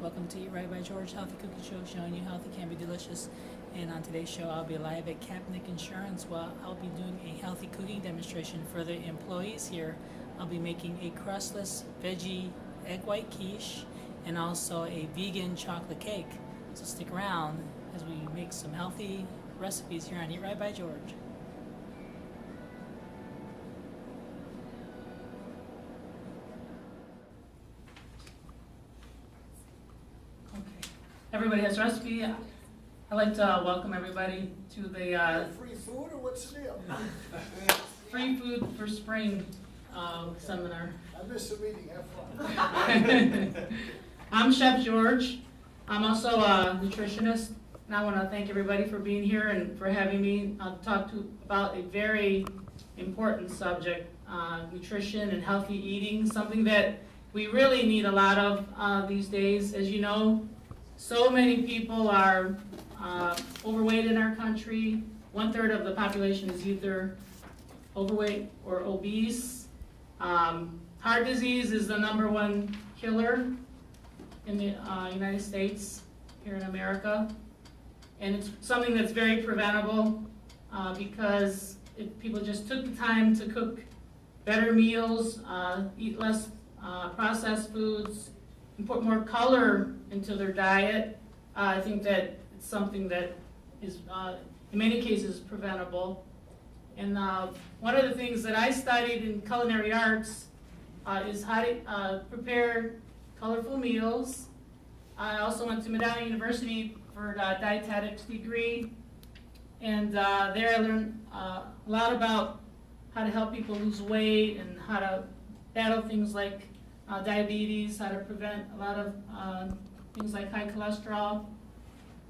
Welcome to Eat Right by George, Healthy Cooking Show, showing you healthy can be delicious. And on today's show, I'll be live at Capnick Insurance. Well, I'll be doing a healthy cooking demonstration for the employees here. I'll be making a crustless veggie egg white quiche and also a vegan chocolate cake. So stick around as we make some healthy recipes here on Eat Right by George. Everybody has a recipe. I'd like to welcome everybody to the Free food or what's the deal? Free Food for Spring seminar. I missed the meeting, have fun. I'm Chef George. I'm also a nutritionist, and I want to thank everybody for being here and for having me talk about a very important subject, nutrition and healthy eating, something that we really need a lot of these days. As you know, so many people are overweight in our country. 1/3 of the population is either overweight or obese. Heart disease is the #1 killer in the United States, here in America. And it's something that's very preventable because if people just took the time to cook better meals, eat less processed foods, and put more color into their diet, I think that it's something that is, in many cases, preventable. And one of the things that I studied in culinary arts is how to prepare colorful meals. I also went to Medallion University for a dietetics degree, and there I learned a lot about how to help people lose weight and how to battle things like diabetes, how to prevent a lot of things like high cholesterol.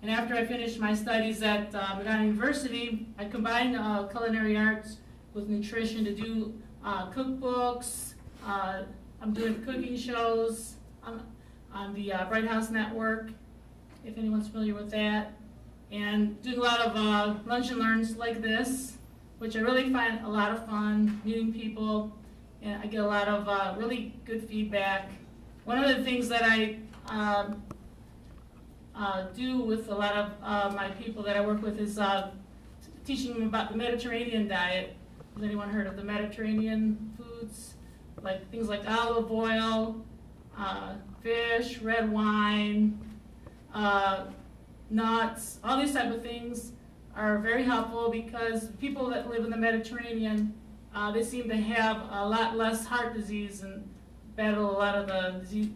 And after I finished my studies at Medallion University, I combined culinary arts with nutrition to do cookbooks. I'm doing cooking shows on the Bright House Network, if anyone's familiar with that, and doing a lot of lunch and learns like this, which I really find a lot of fun, meeting people, and I get a lot of really good feedback. One of the things that I do with a lot of my people that I work with is teaching them about the Mediterranean diet. Has anyone heard of the Mediterranean foods? Like things like olive oil, fish, red wine, nuts, all these type of things are very helpful because people that live in the Mediterranean, they seem to have a lot less heart disease and battle a lot of the disease,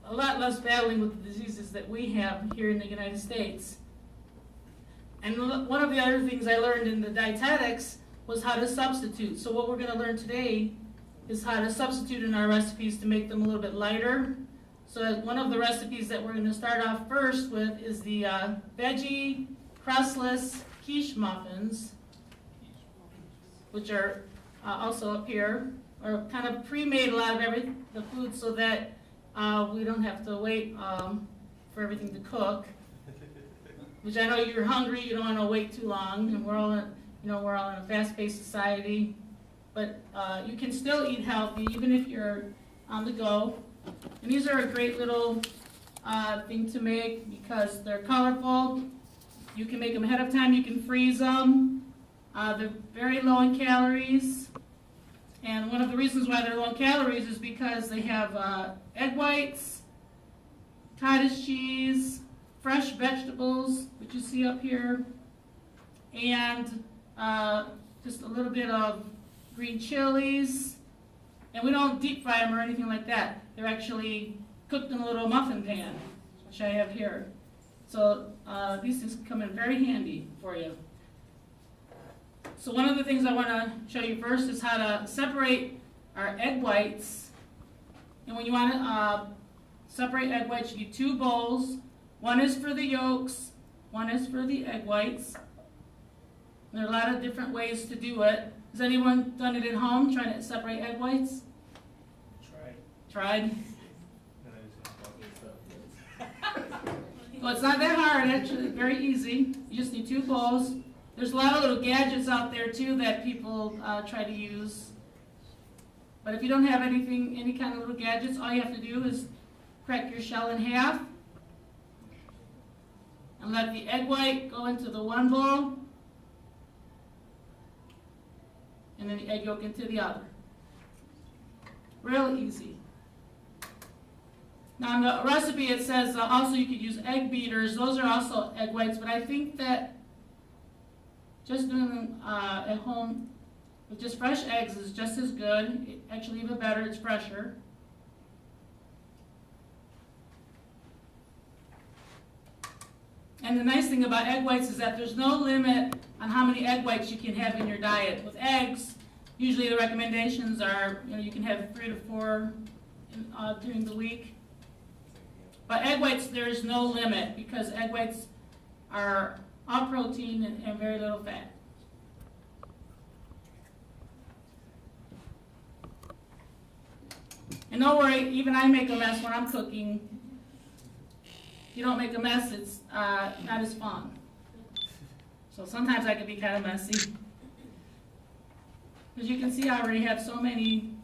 a lot less battling with the diseases that we have here in the United States. And one of the other things I learned in the dietetics was how to substitute. So what we're going to learn today is how to substitute in our recipes to make them a little bit lighter. So one of the recipes that we're going to start off first with is the veggie crustless quiche muffins, which are also up here, are kind of pre-made a lot of the food so that we don't have to wait for everything to cook. Which I know you're hungry, you don't want to wait too long, and we're all in a fast-paced society. But you can still eat healthy even if you're on the go. And these are a great little thing to make because they're colorful. You can make them ahead of time. You can freeze them. They're very low in calories. And one of the reasons why they're low in calories is because they have egg whites, cottage cheese, fresh vegetables, which you see up here, and just a little bit of green chilies. And we don't deep fry them or anything like that. They're actually cooked in a little muffin pan, which I have here. So these things come in very handy for you. So one of the things I want to show you first is how to separate our egg whites. And when you want to separate egg whites, you need 2 bowls. One is for the yolks, one is for the egg whites. There are a lot of different ways to do it. Has anyone done it at home, trying to separate egg whites? Tried? Well, it's not that hard, actually. It's very easy. You just need 2 bowls. There's a lot of little gadgets out there, too, that people try to use. But if you don't have any kind of little gadgets, all you have to do is crack your shell in half, and let the egg white go into the one bowl, and then the egg yolk into the other. Real easy. Now in the recipe it says also you could use egg beaters. Those are also egg whites, but I think that just doing them at home with just fresh eggs is just as good. Actually even better, it's fresher. And the nice thing about egg whites is that there's no limit on how many egg whites you can have in your diet. With eggs, usually the recommendations are, you can have 3 to 4 during the week. But egg whites, there's no limit because egg whites are all protein and very little fat. And don't worry, even I make a mess when I'm cooking. If you don't make a mess, it's not as fun. So sometimes I can be kind of messy. As you can see, I already have so many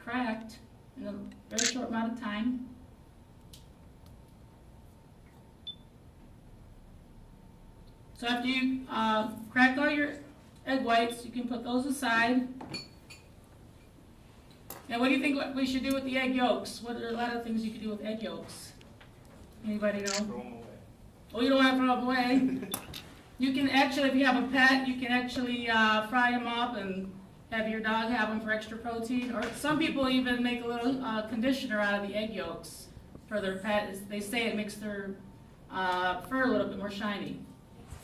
cracked in a very short amount of time. So after you crack all your egg whites, you can put those aside. Now what do you think we should do with the egg yolks? What are a lot of things you could do with egg yolks? Anybody know? Throw them away. Oh, you don't want to throw them away? You can actually, if you have a pet, you can actually fry them up and have your dog have them for extra protein. Or some people even make a little conditioner out of the egg yolks for their pet. They say it makes their fur a little bit more shiny.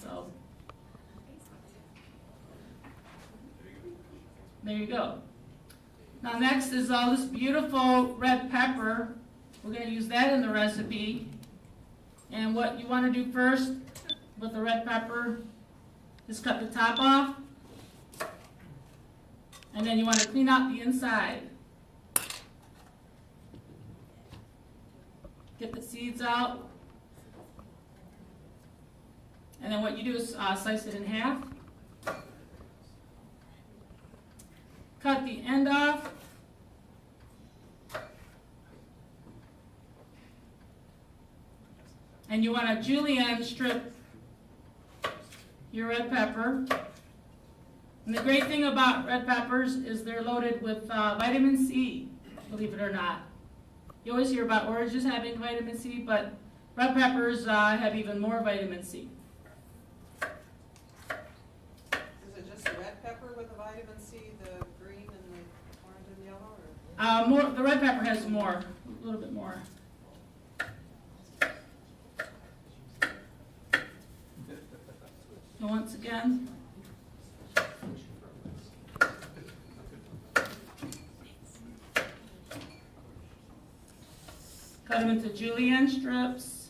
So there you go. Now next is all this beautiful red pepper. We're going to use that in the recipe. And what you want to do first with the red pepper is cut the top off. And then you want to clean out the inside. Get the seeds out. And then what you do is slice it in half. Cut the end off. And you want to julienne strip your red pepper. And the great thing about red peppers is they're loaded with vitamin C, believe it or not. You always hear about oranges having vitamin C, but red peppers have even more vitamin C. Is it just the red pepper with the vitamin C, the green and the orange and yellow? Or? More, the red pepper has more, a little bit more. And once again, cut them into julienne strips.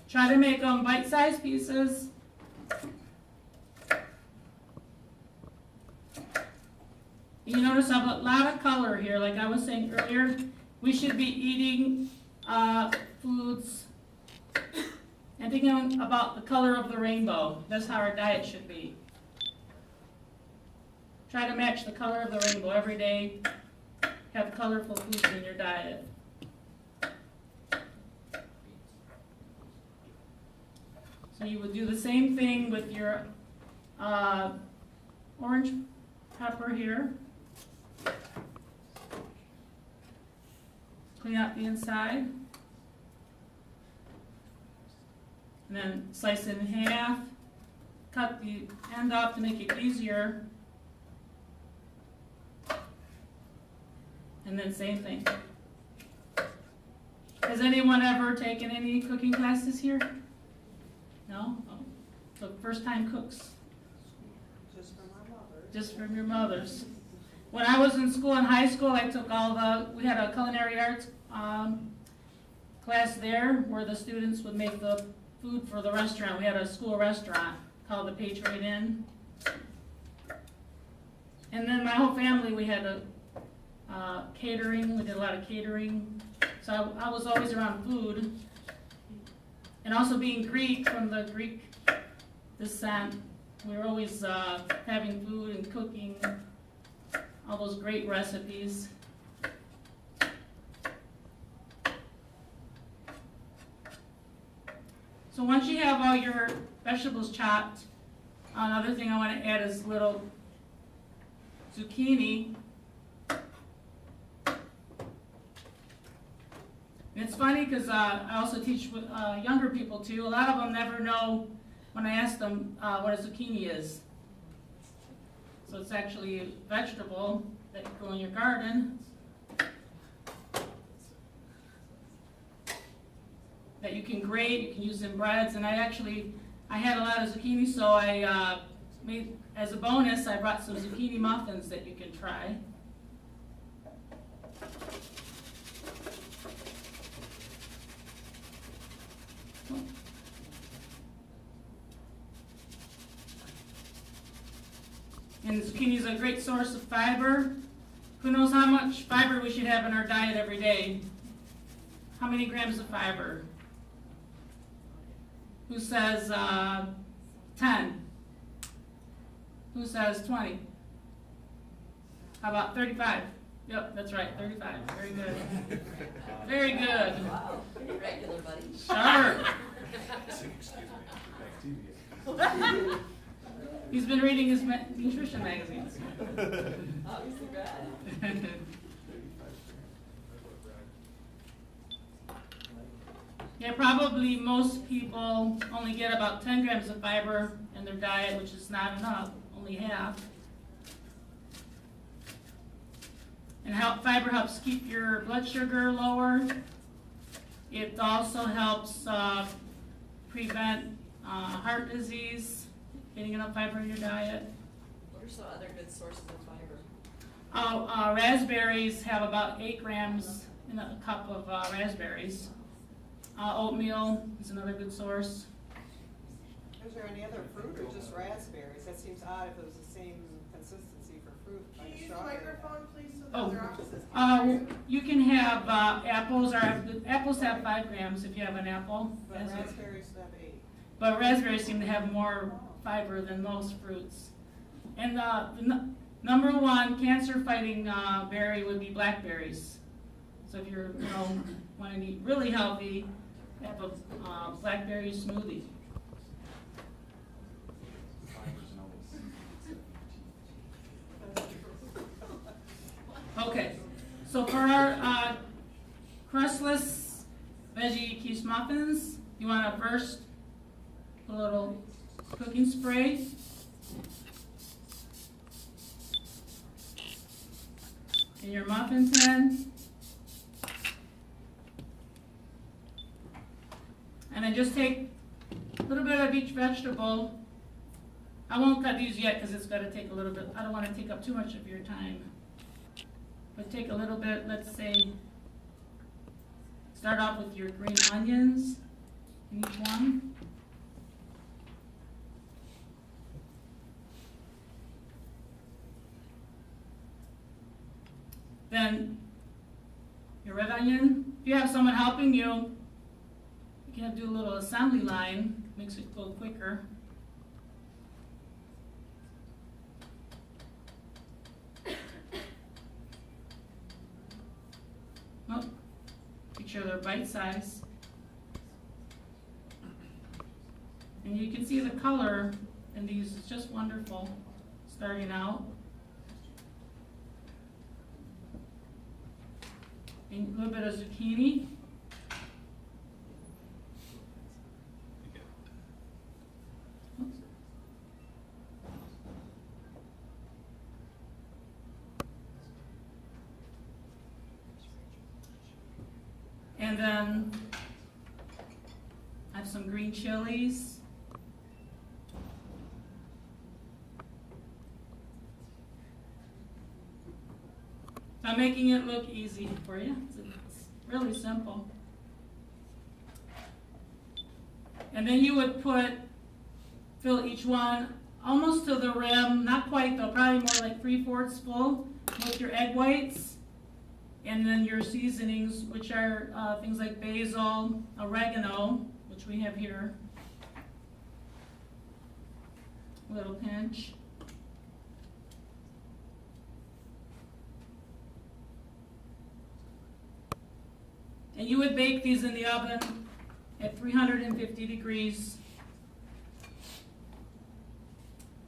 Try to make them bite-sized pieces. You notice I have a lot of color here. Like I was saying earlier, we should be eating foods and thinking about the color of the rainbow. That's how our diet should be. Try to match the color of the rainbow every day. Have colorful foods in your diet. So you would do the same thing with your orange pepper here. Clean out the inside. And then slice it in half. Cut the end off to make it easier. And then same thing. Has anyone ever taken any cooking classes here? No? Oh. So first time cooks. Just from my mother. Just from your mothers. When I was in school, in high school, I took we had a culinary arts class there where the students would make the food for the restaurant. We had a school restaurant called the Patriot Inn. And then my whole family, we had a catering. We did a lot of catering. So I was always around food. And also being Greek, from the Greek descent, we were always having food and cooking, all those great recipes. So once you have all your vegetables chopped, another thing I want to add is little zucchini. And it's funny because I also teach with younger people too. A lot of them never know when I ask them what a zucchini is. So it's actually a vegetable that you grow in your garden that you can grate, you can use in breads. And I had a lot of zucchini, so I made, as a bonus, I brought some zucchini muffins that you can try. And zucchini is a great source of fiber. Who knows how much fiber we should have in our diet every day? How many grams of fiber? Who says 10? Who says 20? How about 35? Yep, that's right, 35. Very good. Very good. Wow, pretty regular, buddy. Sharp. He's been reading his nutrition magazines. Obviously bad. Yeah, probably most people only get about 10 grams of fiber in their diet, which is not enough, only half. And fiber helps keep your blood sugar lower. It also helps prevent heart disease, getting enough fiber in your diet. What are some other good sources of fiber? Raspberries have about 8 grams in a cup of raspberries. Oatmeal is another good source. Is there any other fruit or just raspberries? That seems odd if it was the same consistency for fruit Can like you use the strawberry. microphone, please, so Oh. that their offices can hear you? You can have apples, apples have 5 grams if you have an apple. But raspberries have 8. But raspberries seem to have more fiber than most fruits. And the number 1 cancer-fighting berry would be blackberries. So if you're, want to eat really healthy, have a blackberry smoothie. Okay, so for our crustless veggie quiche muffins, you want to first put a little cooking spray. In your muffin tin. And then just take a little bit of each vegetable. I won't cut these yet because it's going to take a little bit. I don't want to take up too much of your time. But take a little bit, let's say, start off with your green onions in each one. Then your red onion. If you have someone helping you, you can do a little assembly line, makes it go quicker. Oh, make sure they're bite size. And you can see the color in these, it's just wonderful starting out. And a little bit of zucchini. And then I have some green chilies. I'm making it look easy for you. It's really simple. And then you would fill each one almost to the rim, not quite though, probably more like 3/4 full with your egg whites. And then your seasonings, which are things like basil, oregano, which we have here. A little pinch. And you would bake these in the oven at 350 degrees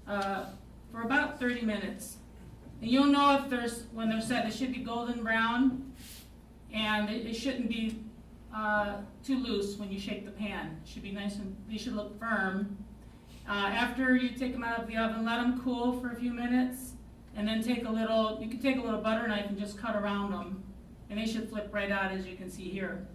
for about 30 minutes. And you'll know if when they're set, it should be golden brown, and it shouldn't be too loose when you shake the pan. It should be nice and they should look firm. After you take them out of the oven, let them cool for a few minutes, and then you can take a little butter knife and just cut around them, and they should flip right out, as you can see here.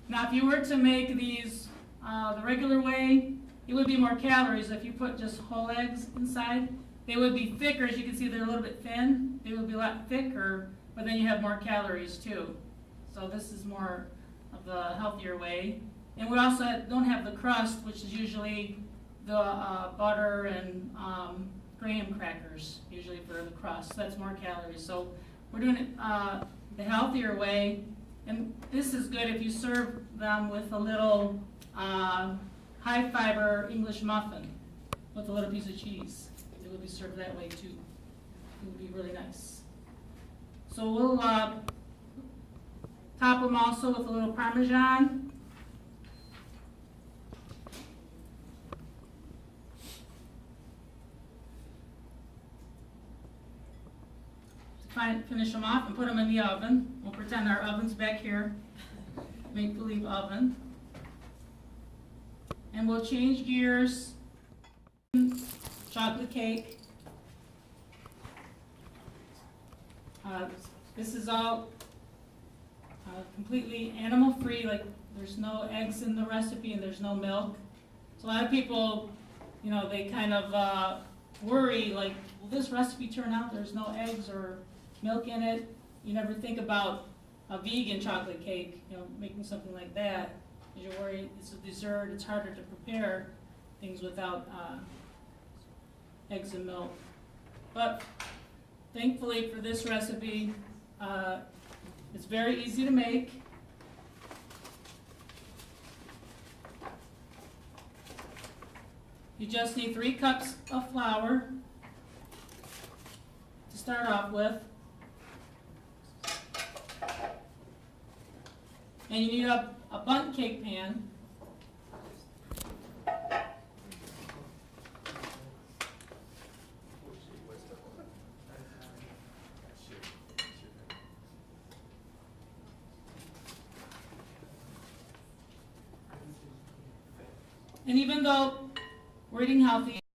Now, if you were to make these the regular way, it would be more calories. If you put just whole eggs inside, they would be thicker. As you can see, they're a little bit thin. They would be a lot thicker, but then you have more calories too. So this is more of the healthier way. And we also don't have the crust, which is usually the butter and graham crackers, usually for the crust. That's more calories. So we're doing it the healthier way. And this is good if you serve them with a little high fiber English muffin with a little piece of cheese. It will be served that way too. It would be really nice. So we'll top them also with a little Parmesan. Finish them off and put them in the oven. We'll pretend our oven's back here, make-believe oven. And we'll change gears. Chocolate cake. This is all completely animal-free, like there's no eggs in the recipe and there's no milk. So a lot of people, they kind of worry, like, will this recipe turn out? There's no eggs or milk in it. You never think about a vegan chocolate cake, making something like that. Because you're worried it's a dessert, it's harder to prepare things without eggs and milk. But thankfully for this recipe, it's very easy to make. You just need 3 cups of flour to start off with. And you need a bundt cake pan. And even though we're eating healthy,